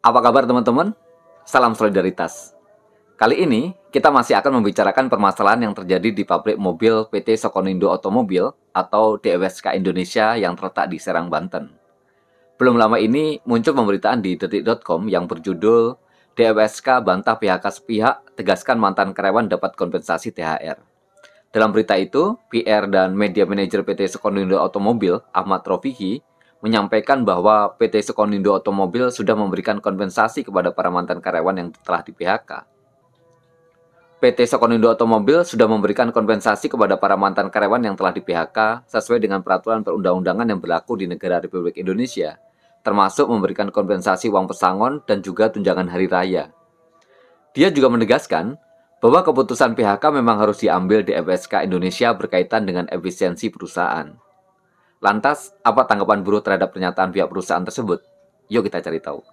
Apa kabar teman-teman? Salam solidaritas. Kali ini kita masih akan membicarakan permasalahan yang terjadi di pabrik mobil PT Sokonindo Automobil atau DWSK Indonesia yang terletak di Serang, Banten. Belum lama ini muncul pemberitaan di detik.com yang berjudul DWSK bantah PHK sepihak, tegaskan mantan karyawan dapat kompensasi THR. Dalam berita itu, PR dan media manajer PT Sokonindo Automobil, Ahmad Rofihi, menyampaikan bahwa PT Sokonindo Automobil sudah memberikan kompensasi kepada para mantan karyawan yang telah di-PHK. PT Sokonindo Automobil sudah memberikan kompensasi kepada para mantan karyawan yang telah di-PHK sesuai dengan peraturan perundang-undangan yang berlaku di negara Republik Indonesia, termasuk memberikan kompensasi uang pesangon dan juga tunjangan hari raya. Dia juga menegaskan bahwa keputusan PHK memang harus diambil di DWSK Indonesia berkaitan dengan efisiensi perusahaan. Lantas, apa tanggapan buruh terhadap pernyataan pihak perusahaan tersebut? Yuk kita cari tahu.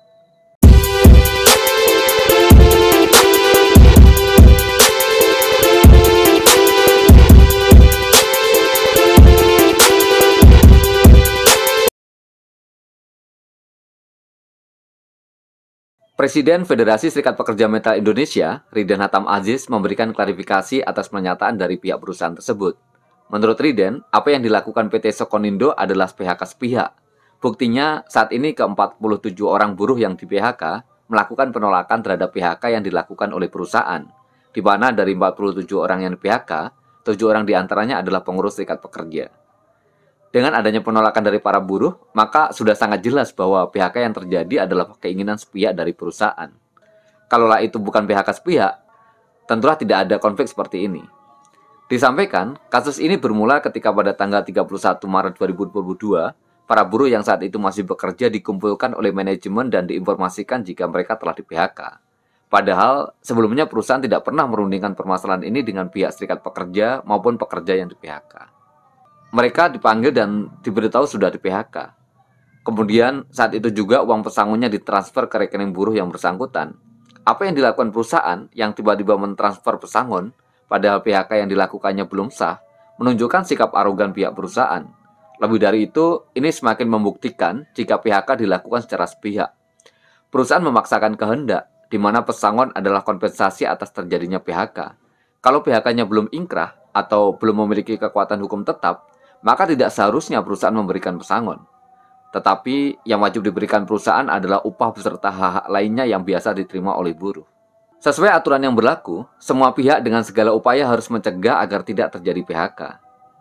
Presiden Federasi Serikat Pekerja Metal Indonesia, Riden Hatam Aziz, memberikan klarifikasi atas pernyataan dari pihak perusahaan tersebut. Menurut Riden, apa yang dilakukan PT Sokonindo adalah PHK sepihak. Buktinya, saat ini ke-47 orang buruh yang di-PHK melakukan penolakan terhadap PHK yang dilakukan oleh perusahaan, di mana dari 47 orang yang di-PHK, 7 orang diantaranya adalah pengurus serikat pekerja. Dengan adanya penolakan dari para buruh, maka sudah sangat jelas bahwa PHK yang terjadi adalah keinginan sepihak dari perusahaan. Kalaulah itu bukan PHK sepihak, tentulah tidak ada konflik seperti ini. Disampaikan, kasus ini bermula ketika pada tanggal 31 Maret 2022, para buruh yang saat itu masih bekerja dikumpulkan oleh manajemen dan diinformasikan jika mereka telah di-PHK. Padahal, sebelumnya perusahaan tidak pernah merundingkan permasalahan ini dengan pihak serikat pekerja maupun pekerja yang di-PHK. Mereka dipanggil dan diberitahu sudah di-PHK. Kemudian, saat itu juga uang pesangonnya ditransfer ke rekening buruh yang bersangkutan. Apa yang dilakukan perusahaan yang tiba-tiba mentransfer pesangon padahal PHK yang dilakukannya belum sah, menunjukkan sikap arogan pihak perusahaan. Lebih dari itu, ini semakin membuktikan jika PHK dilakukan secara sepihak. Perusahaan memaksakan kehendak, di mana pesangon adalah kompensasi atas terjadinya PHK. Kalau PHK-nya belum inkrah atau belum memiliki kekuatan hukum tetap, maka tidak seharusnya perusahaan memberikan pesangon. Tetapi, yang wajib diberikan perusahaan adalah upah beserta hak-hak lainnya yang biasa diterima oleh buruh. Sesuai aturan yang berlaku, semua pihak dengan segala upaya harus mencegah agar tidak terjadi PHK.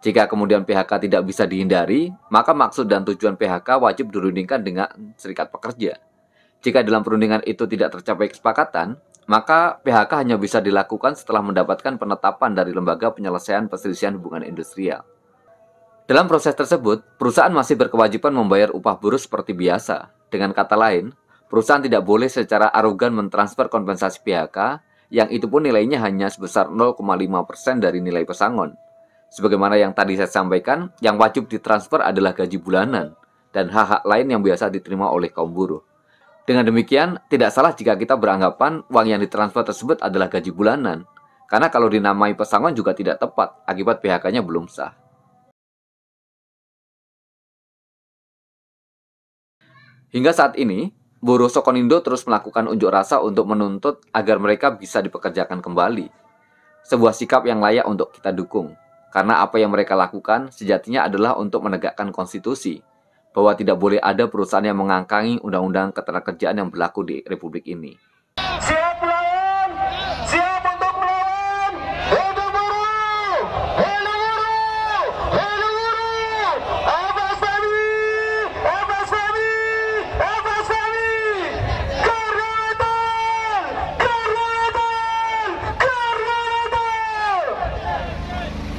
Jika kemudian PHK tidak bisa dihindari, maka maksud dan tujuan PHK wajib dirundingkan dengan serikat pekerja. Jika dalam perundingan itu tidak tercapai kesepakatan, maka PHK hanya bisa dilakukan setelah mendapatkan penetapan dari Lembaga Penyelesaian Perselisihan Hubungan Industrial. Dalam proses tersebut, perusahaan masih berkewajiban membayar upah buruh seperti biasa. Dengan kata lain, perusahaan tidak boleh secara arogan mentransfer kompensasi PHK, yang itu pun nilainya hanya sebesar 0,5% dari nilai pesangon. Sebagaimana yang tadi saya sampaikan, yang wajib ditransfer adalah gaji bulanan, dan hak-hak lain yang biasa diterima oleh kaum buruh. Dengan demikian, tidak salah jika kita beranggapan uang yang ditransfer tersebut adalah gaji bulanan, karena kalau dinamai pesangon juga tidak tepat, akibat PHK-nya belum sah. Hingga saat ini, buruh Sokonindo terus melakukan unjuk rasa untuk menuntut agar mereka bisa dipekerjakan kembali. Sebuah sikap yang layak untuk kita dukung, karena apa yang mereka lakukan sejatinya adalah untuk menegakkan konstitusi, bahwa tidak boleh ada perusahaan yang mengangkangi undang-undang ketenagakerjaan yang berlaku di Republik ini. Siap melawan, siap untuk melawan, hidup buruh, hidup buruh, hidup buruh, Abbas Fahmi, Abbas Fahmi, Abbas Fahmi, Karyawan, Karyawan, Karyawan.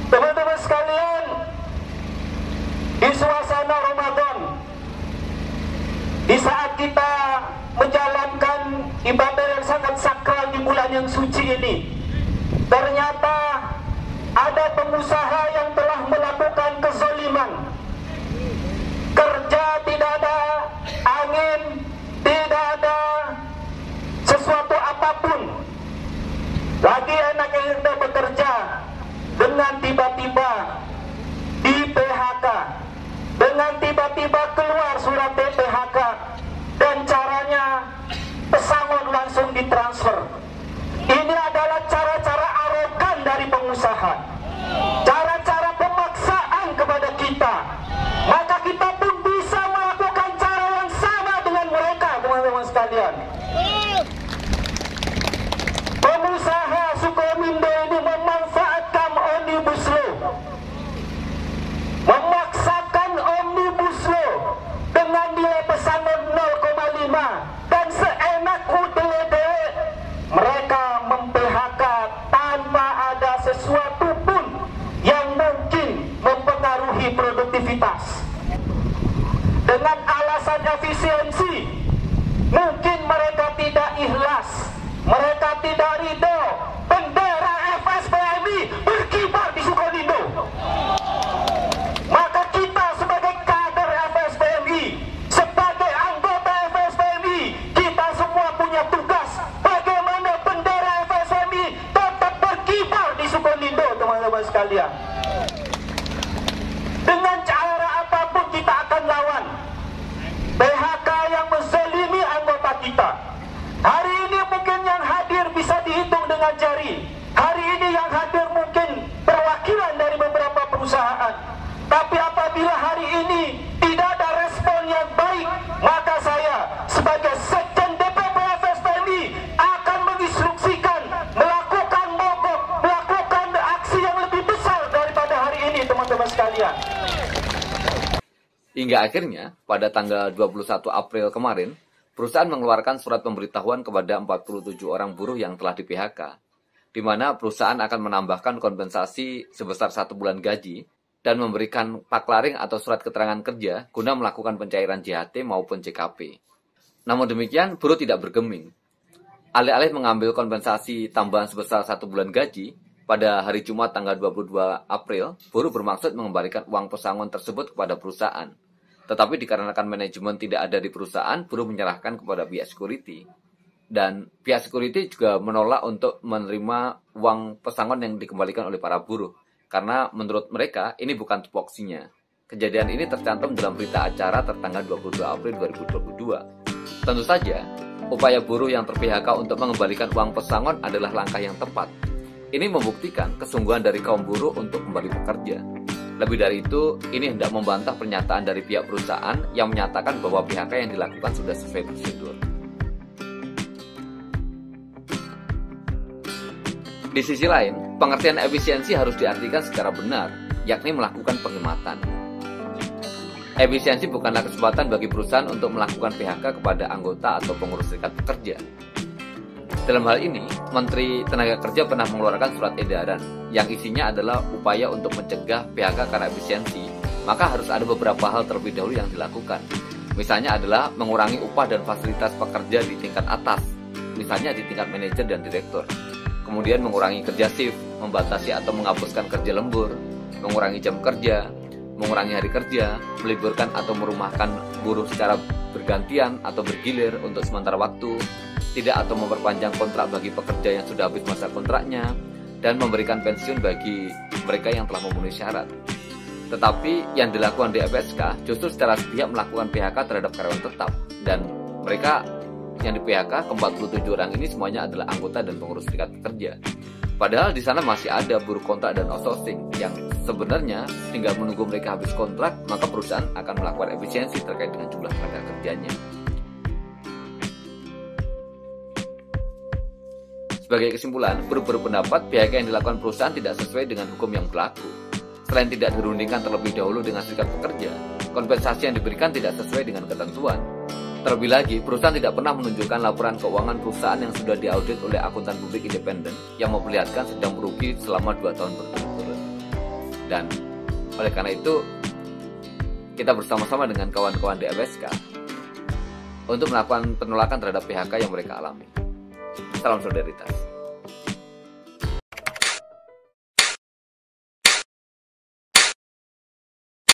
Teman-teman sekalian, di suasana Ramadan, di saat kita menjalankan ibadah yang sangat sakral di bulan yang suci ini, ternyata ada pengusaha yang telah melakukan kezaliman. Kerja tidak ada angin, tidak ada sesuatu apapun. Lagi enak-enak bekerja, dengan tiba-tiba di PHK, dengan tiba-tiba keluar surat PHK, dan caranya teman-teman sekalian. Pengusaha Sukomindo ini memanfaatkan Omnibus Law, memaksakan Omnibus Law dengan nilai pesangon 0,5, dan seenak udele-dele mereka mem-PHK tanpa ada sesuatu pun yang mungkin mempengaruhi produktivitas. Dengan alasan efisiensi, mungkin mereka tidak ikhlas, mereka tidak ridho bendera FSPMI berkibar di Sukolindo. Maka kita sebagai kader FSPMI, sebagai anggota FSPMI, kita semua punya tugas bagaimana bendera FSPMI tetap berkibar di Sukolindo, teman-teman sekalian. Dengan cara apapun kita akan lawan PHK yang menzalimi anggota kita. Hari ini mungkin yang hadir bisa dihitung dengan jari. Hari ini yang hadir mungkin perwakilan dari beberapa perusahaan. Tapi apabila hari ini tidak ada respon yang baik, maka saya sebagai Sekjen DPP FSPMI akan menginstruksikan melakukan mogok, melakukan aksi yang lebih besar daripada hari ini, teman-teman sekalian. Hingga akhirnya, pada tanggal 21 April kemarin, perusahaan mengeluarkan surat pemberitahuan kepada 47 orang buruh yang telah di-PHK, di mana perusahaan akan menambahkan kompensasi sebesar 1 bulan gaji dan memberikan paklaring atau surat keterangan kerja guna melakukan pencairan JHT maupun JKP. Namun demikian, buruh tidak bergeming. Alih-alih mengambil kompensasi tambahan sebesar 1 bulan gaji, pada hari Jumat tanggal 22 April, buruh bermaksud mengembalikan uang pesangon tersebut kepada perusahaan. Tetapi dikarenakan manajemen tidak ada di perusahaan, buruh menyerahkan kepada pihak security. Dan pihak security juga menolak untuk menerima uang pesangon yang dikembalikan oleh para buruh. Karena menurut mereka, ini bukan tupoksinya. Kejadian ini tercantum dalam berita acara tertanggal 22 April 2022. Tentu saja, upaya buruh yang ter-PHK untuk mengembalikan uang pesangon adalah langkah yang tepat. Ini membuktikan kesungguhan dari kaum buruh untuk kembali bekerja. Lebih dari itu, ini hendak membantah pernyataan dari pihak perusahaan yang menyatakan bahwa PHK yang dilakukan sudah sesuai prosedur. Di sisi lain, pengertian efisiensi harus diartikan secara benar, yakni melakukan penghematan. Efisiensi bukanlah kesempatan bagi perusahaan untuk melakukan PHK kepada anggota atau pengurus serikat pekerja. Dalam hal ini, Menteri Tenaga Kerja pernah mengeluarkan surat edaran yang isinya adalah upaya untuk mencegah PHK karena efisiensi, maka harus ada beberapa hal terlebih dahulu yang dilakukan. Misalnya adalah mengurangi upah dan fasilitas pekerja di tingkat atas, misalnya di tingkat manajer dan direktur. Kemudian mengurangi kerja shift, membatasi atau menghapuskan kerja lembur, mengurangi jam kerja, mengurangi hari kerja, meliburkan atau merumahkan buruh secara bergantian atau bergilir untuk sementara waktu, tidak atau memperpanjang kontrak bagi pekerja yang sudah habis masa kontraknya, dan memberikan pensiun bagi mereka yang telah memenuhi syarat. Tetapi yang dilakukan di FSK justru secara sepihak melakukan PHK terhadap karyawan tetap, dan mereka yang di PHK ke-47 orang ini semuanya adalah anggota dan pengurus serikat pekerja. Padahal di sana masih ada buruh kontrak dan outsourcing yang sebenarnya tinggal menunggu mereka habis kontrak, maka perusahaan akan melakukan efisiensi terkait dengan jumlah tenaga kerjanya. Sebagai kesimpulan, buruh berpendapat PHK yang dilakukan perusahaan tidak sesuai dengan hukum yang berlaku. Selain tidak dirundingkan terlebih dahulu dengan serikat pekerja, kompensasi yang diberikan tidak sesuai dengan ketentuan. Terlebih lagi, perusahaan tidak pernah menunjukkan laporan keuangan perusahaan yang sudah diaudit oleh akuntan publik independen yang memperlihatkan sedang merugi selama 2 tahun berturut-turut. Dan oleh karena itu, kita bersama-sama dengan kawan-kawan di FSK untuk melakukan penolakan terhadap PHK yang mereka alami. Salam solidaritas.